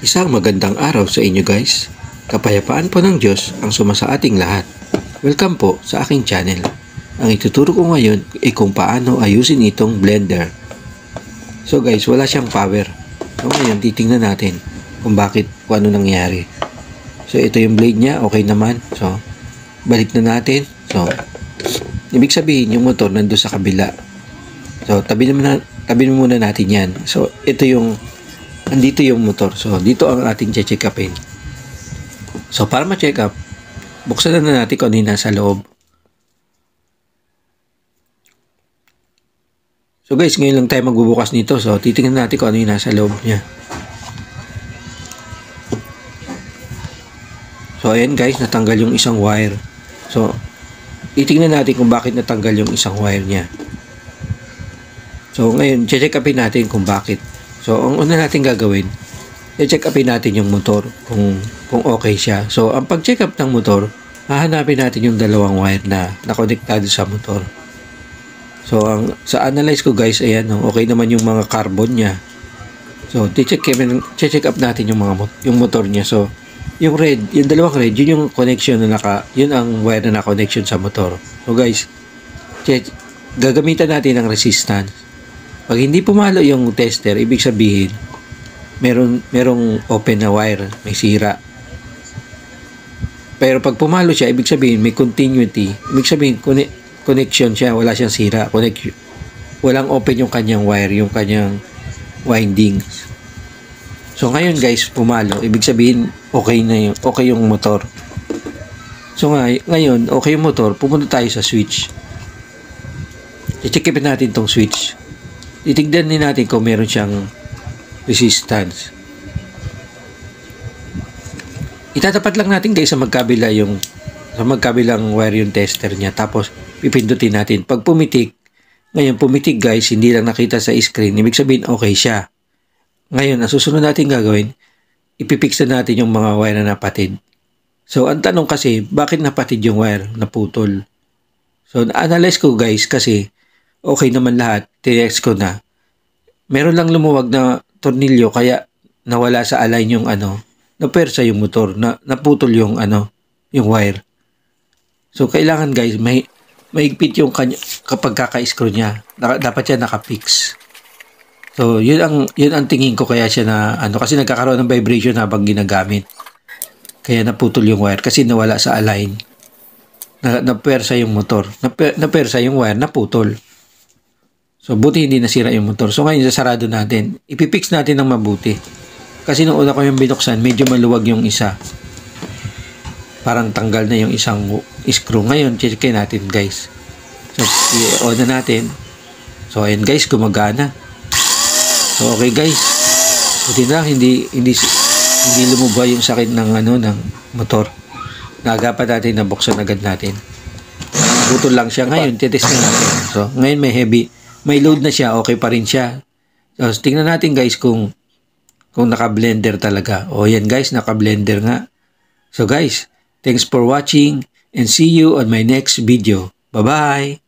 Isang magandang araw sa inyo guys. Kapayapaan po ng Diyos ang sumasa ating lahat. Welcome po sa aking channel. Ang ituturo ko ngayon ay kung paano ayusin itong blender. So guys, wala siyang power. So ngayon titingnan natin kung ano nangyari. So ito yung blade niya, okay naman. So balik na natin. So ibig sabihin yung motor nandun sa kabila. So tabi muna natin yan. So ito yung andito yung motor. So, dito ang ating check upin. So, para ma-check up, buksan na natin kung ano yung nasa loob. So, guys, ngayon lang tayo magbubukas nito. So, titingnan natin kung ano yung nasa loob niya. So, ayan guys, natanggal yung isang wire. So, titingnan natin kung bakit natanggal yung isang wire niya. So, ngayon, check upin natin kung bakit. So, ang una natin gagawin, i-check upin natin yung motor kung okay siya. So, ang pag-check up ng motor, hahanapin natin yung dalawang wire na nakonektado sa motor. So, sa analyze ko guys, ayan, okay naman yung mga carbon niya. So, check up natin yung motor niya. So, yung red, yung dalawang red, yun yung connection na yun ang wire na na-connection sa motor. So, guys, gagamitan natin ng resistance. Pag hindi pumalo yung tester, ibig sabihin, merong open na wire, may sira. Pero pag pumalo siya, ibig sabihin, may continuity. Ibig sabihin, connection siya, wala siyang sira. Walang open yung kanyang wire, yung kanyang windings. So ngayon guys, pumalo, ibig sabihin, okay yung motor. So ngayon, okay yung motor, pumunta tayo sa switch. I-checkipin natin tong switch. Titignan din natin kung meron siyang resistance. Itatapat lang natin guys sa magkabilang wire yung tester niya. Tapos pipindutin natin. Pag pumitik, ngayon pumitik guys, hindi lang nakita sa screen. Ibig sabihin okay siya. Ngayon, ang susunod natin gagawin, ipipix na natin yung mga wire na napatid. So ang tanong kasi, bakit napatid yung wire? Naputol. So na-analyze ko guys kasi okay naman lahat, tinext ko na. Meron lang lumuwag na tornilyo kaya nawala sa align yung napersa yung motor, naputol yung yung wire. So kailangan guys, mahigpit yung kapag kaka-screw niya. Dapat siya naka-fix. So yun ang tingin ko kaya siya kasi nagkakaroon ng vibration habang ginagamit. Kaya naputol yung wire kasi nawala sa align. Napersa yung motor. Napersa yung wire, naputol. So, buti hindi nasira yung motor. So, ngayon, sasarado natin. Ipipix natin ng mabuti. Kasi nung una ko yung binuksan, medyo maluwag yung isa. Parang tanggal na yung isang screw. Ngayon, checkin natin, guys. So, i-on na natin. So, ayan, guys, gumagana. So, okay, guys. Buti na, hindi lumubay yung sakit ng motor. Nagapat natin, nabuksan agad natin. Butol lang siya. Ngayon, titest na natin. So, ngayon may load na siya, okay pa rin siya. So, tingnan natin guys kung naka-blender talaga. O yan guys, naka-blender nga. So guys, thanks for watching and see you on my next video. Bye-bye!